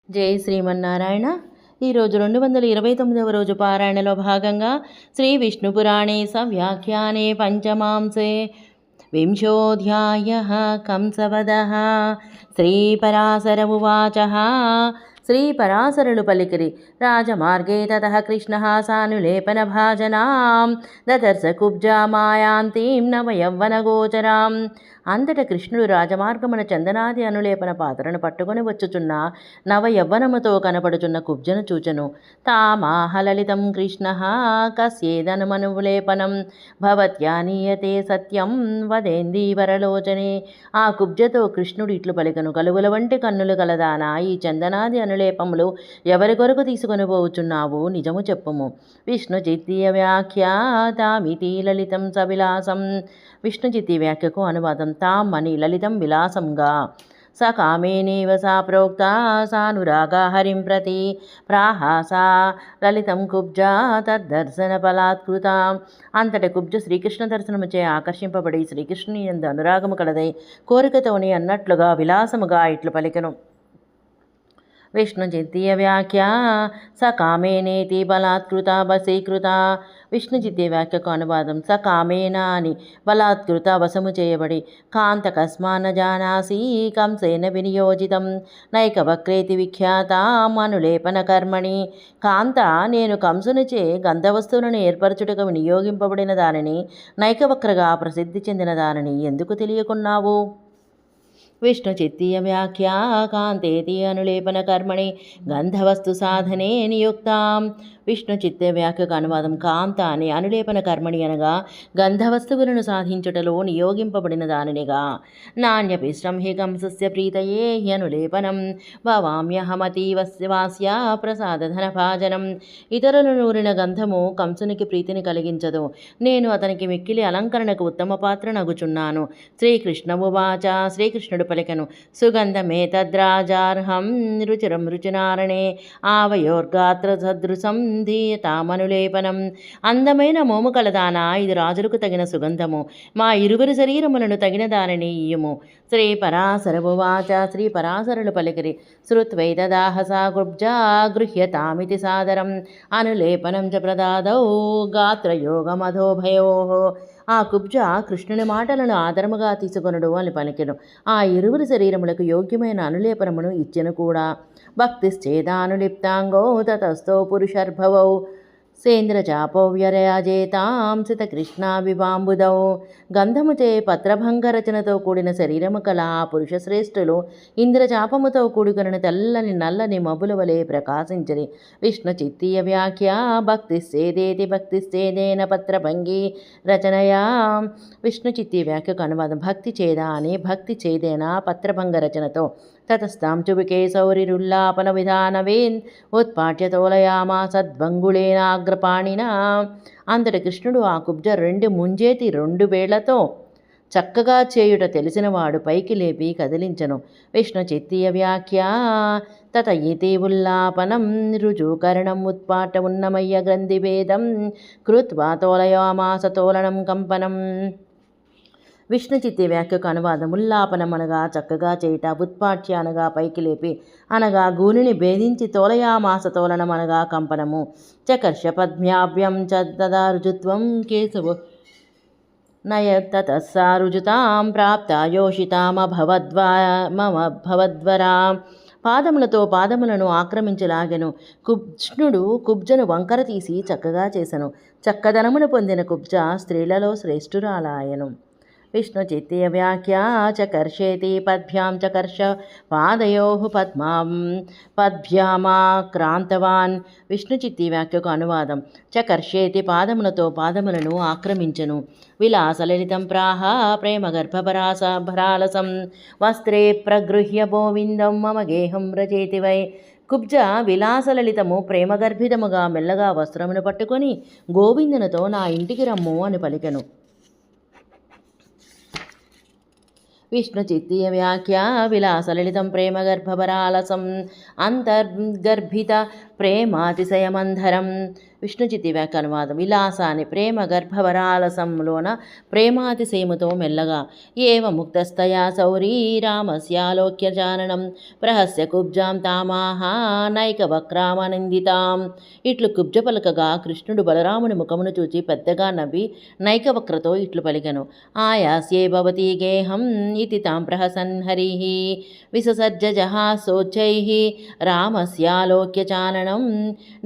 జై శ్రీమన్నారాయణ. ఈరోజు 229వ రోజు పారాయణలో భాగంగా శ్రీ విష్ణు పురాణే సవ్యాఖ్యానే పంచమాంసే వింశోऽధ్యాయः కంసవదః. శ్రీపరాశర ఉవాచ. శ్రీపరాశరులు పలికిరి. రాజమార్గే తతః కృష్ణః సానులేపనభాజనాం దదర్శ కుబ్జా మాయాంతీం నవయవ్వనగోచరాం. అంతట కృష్ణుడు రాజమార్గమున చందనాది అనులేపన పాత్రను పట్టుకొని వచ్చుచున్న నవయవ్వనముతో కనపడుచున్న కుబ్జను చూచెను. తామాహలలితం కృష్ణ కస్యేదనుమనులేపనం భవత్యా నీయతే సత్యం వదేందీవరలోచనే. ఆ కుబ్జతో కృష్ణుడు ఇట్లు పలికను. కలుగుల వంటి కన్నులు కలదానా, ఈ చందనాది అనులేపములు ఎవరి కొరకు తీసుకొని పోవుచున్నావు, నిజము చెప్పుము. విష్ణు చిత్తీయ వ్యాఖ్యాతామితి లలితం సవిలాసం. విష్ణు చిత్తి వ్యాఖ్యకు అనువాదం. తాం అని లలితం విలాసంగా. స కామేనేవ సా ప్రోక్త సానురాగా హరిం ప్రతి ప్రాహాసా లలితం కుబ్జా తద్దర్శన ఫలాత్కృత. అంతటి కుబ్జ శ్రీకృష్ణ దర్శనముచే ఆకర్షింపబడి శ్రీకృష్ణుని యందు అనురాగము కలదై కోరికతోని అన్నట్లుగా విలాసముగా ఇట్లు పలికెను. విష్ణు చిత్తీయ వ్యాఖ్య స కామేనేతి బలాత్కృత వశీకృత. విష్ణు చిత్తీయ వ్యాఖ్యకు అనువాదం. స కామేన అని బలాత్కృత వశము చేయబడి. కాంత కస్మాన జానాసి కంసేన వినియోజితం నైక వక్రేతి విఖ్యాతం అనులేపన కర్మణి. కాంత, నేను కంసునిచే గంధవస్తువులను ఏర్పరచుటకు వినియోగింపబడిన దానిని, నైకవక్రగా ప్రసిద్ధి చెందిన దానిని ఎందుకు తెలియకున్నావు? విష్ణు చిత్తీయ వ్యాఖ్య కాంతేతి అనులేపన కర్మణి గంధవస్తు సాధనే నియుక్తాం. విష్ణు చిత్త వ్యాఖ్యకు అనువాదం. కాంత అని అనులేపన కర్మణి అనగా గంధవస్తువులను సాధించుటలో నియోగింపబడిన దానినిగా. నాణ్యపిష్టం హి కంసస్య ప్రీతయే హ్యనులేపనం భవామ్యహమతీవస్య ప్రసాదధన భాజనం. ఇతరులు నూరిన గంధము కంసునికి ప్రీతిని కలిగించదు. నేను అతనికి మిక్కిలి అలంకరణకు ఉత్తమ పాత్ర నగుచున్నాను. శ్రీకృష్ణమువాచ. శ్రీకృష్ణుడు పలికెను. సుగంధమే తద్రాజార్హం రుచిరం రుచినారణే ఆవయోర్గాత్ర సదృశం ధీయతామనులేపనం. అందమైన మోము కలదానా, ఇది రాజులకు తగిన సుగంధము. మా ఇరువురి శరీరములను తగిన దానిని ఇయ్యుము. శ్రీ పరాశరమువాచ. శ్రీ పరాశరులు పలికిరి. శ్రుత్వైతదాహసా కుబ్జా గృహ్యతామితి సాదరం అనులేపనం చ ప్రదాదౌ గాత్రయోగమధోభయో. ఆ కుబ్జ కృష్ణుని మాటలను ఆదరముగా తీసుకొనుడు అని పలికెను. ఆ ఇరువురి శరీరములకు యోగ్యమైన అనులేపనమును ఇచ్చెను కూడా. భక్తిశ్చేదానులిప్తాంగో తతస్థో పురుషర్భవౌ సేంద్రచాపో వ్యరయాజేతాం సిత కృష్ణాభివాంబుదౌ. గంధముచే పత్రభంగ రచనతో కూడిన శరీరము కల ఆ పురుష శ్రేష్ఠులు ఇంద్రచాపముతో కూడుకున్న తెల్లని నల్లని మబ్బుల వలె ప్రకాశించిరి. విష్ణు చిత్తీయ వ్యాఖ్య భక్తిశ్చేదేతి భక్తిశ్చేదేన పత్రభంగి రచనయా. విష్ణు చిత్తీ వ్యాఖ్యకు అనువాదం. భక్తి చేదా అని భక్తి చేదేనా పత్రభంగ రచనతో. తతస్తాం చుబికే సౌరిరుల్లాపన విధానవేన్ ఉత్పాట్య తోలయామాసద్వంగుళేనాగ్రపాణినా. అంతటి కృష్ణుడు ఆ కుబ్జ ముంజేతి 2 వేళ్లతో చక్కగా చేయుట తెలిసినవాడు పైకి లేపి కదిలించను. విష్ణు చిత్తీయ వ్యాఖ్య తత ఇతి ఉల్లాపనం రుజుకరణం ఉత్పాట ఉన్నమయ్య గ్రంథిభేదం కృత్వా తోలయామాస తోలనం కంపనం. విష్ణు చిత్తి వ్యాఖ్యకు అనువాదం. ఉల్లాపనం అనగా చక్కగా చేయుట, ఉత్పాట్య అనగా పైకి లేపి అనగా గూనిని భేదించి, తోలయామాస తోలనం అనగా కంపనము. చకర్ష పద్మ్యాభ్యం చ తదా రుజుత్వం కేశవ నయతతస్సా రుజుతాం ప్రాప్త యోషితామభవద్వరా. పాదములతో పాదములను ఆక్రమించలాగెను. కృష్ణుడు కుబ్జను వంకర తీసి చక్కగా చేసెను. చక్కదనమును పొందిన కుబ్జ స్త్రీలలో శ్రేష్ఠురాలాయను. విష్ణు చిత్తీయ వ్యాఖ్య చకర్షేతి పద్భ్యాం చకర్ష పాదయో పద్మాం పద్భ్యామాక్రాంతవాన్. విష్ణు చిత్తీ వ్యాఖ్యకు అనువాదం. చకర్షేతి పాదములతో పాదములను ఆక్రమించను. విలాసలలితం ప్రాహ ప్రేమగర్భభరాలసం వస్త్రే ప్రగృహ్య గోవిందం మమ గేహం వ్రజేతి వై. కుబ్జ విలాసలలితము ప్రేమగర్భితముగా మెల్లగా వస్త్రమును పట్టుకొని గోవిందునితో నా ఇంటికి రమ్ము అని పలికెను. విష్ణు చిత్తీయ వ్యాఖ్య విలాసలలితం ప్రేమగర్భభరాలసం అంతర్గర్భిత ప్రేమాతిశయమంధరం. విష్ణు చిత్తి వ్యాఖ్య అనువాదం. విలాసాన్ని ప్రేమ గర్భవరాలసంలోన ప్రేమాతిశయముతో మెల్లగా ఏవ ముక్తస్తయా సౌరీ రామస్యాలోక్య జాననం ప్రహస్య కుబ్జాం తామాహ నైక వక్రామనిందితాం. ఇట్లు కుబ్జ పలకగా కృష్ణుడు బలరాముని ముఖమును చూచి పెద్దగా నవ్వి నైక వక్రతో ఇట్లు పలికెను. ఆయాస్యే భవతి గేహం ఇతి తాం ప్రహసన్ హరిః విససజ్జహాసోచ్చైః రామస్యాలోక్య చాననం.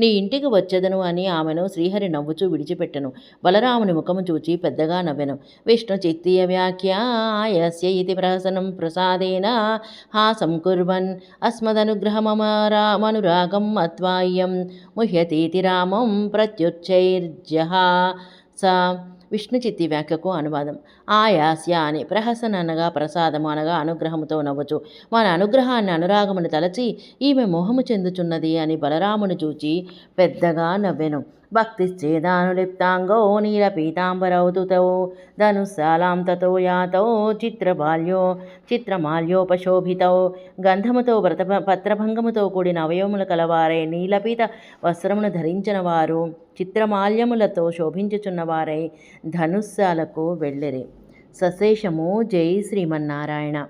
నీ ఇంటికి వచ్చెదను అని ఆమెను శ్రీహరి నవ్వుచూ విడిచిపెట్టెను. బలరాముని ముఖము చూచి పెద్దగా నవ్వెను. విష్ణు చిత్తీయ వ్యాఖ్య ఆయస్య ఇతి ప్రహసనం ప్రసాదేన హాసం కుర్వన్ అస్మదనుగ్రహమనురాగం మత్వాయ్యం ముహ్యతీతి రామం ప్రత్యుచ్చైర్జహాస. విష్ణు చిత్తి వ్యాఖ్యకు అనువాదం. ఆయాస్య అని ప్రహసన అనగా ప్రసాదము అనగా అనుగ్రహముతో నవ్వుచు మన అనుగ్రహాన్ని అనురాగమును తలచి ఈమె మోహము చెందుచున్నది అని బలరామును చూచి పెద్దగా నవ్వెను. భక్తిశ్చేదానులిప్తాంగో నీలపీతాంబరౌతుతౌ ధనుస్సాలాం తతో యాతౌ చిత్రమాల్యోపశోభితౌ. గంధముతో పత్రభంగముతో కూడిన అవయవములు కలవారై నీలపీత వస్త్రమును ధరించిన వారు చిత్రమాల్యములతో శోభించుచున్నవారై ధనుస్సాలకు వెళ్ళిరి. సశేషము. జై శ్రీమన్నారాయణ.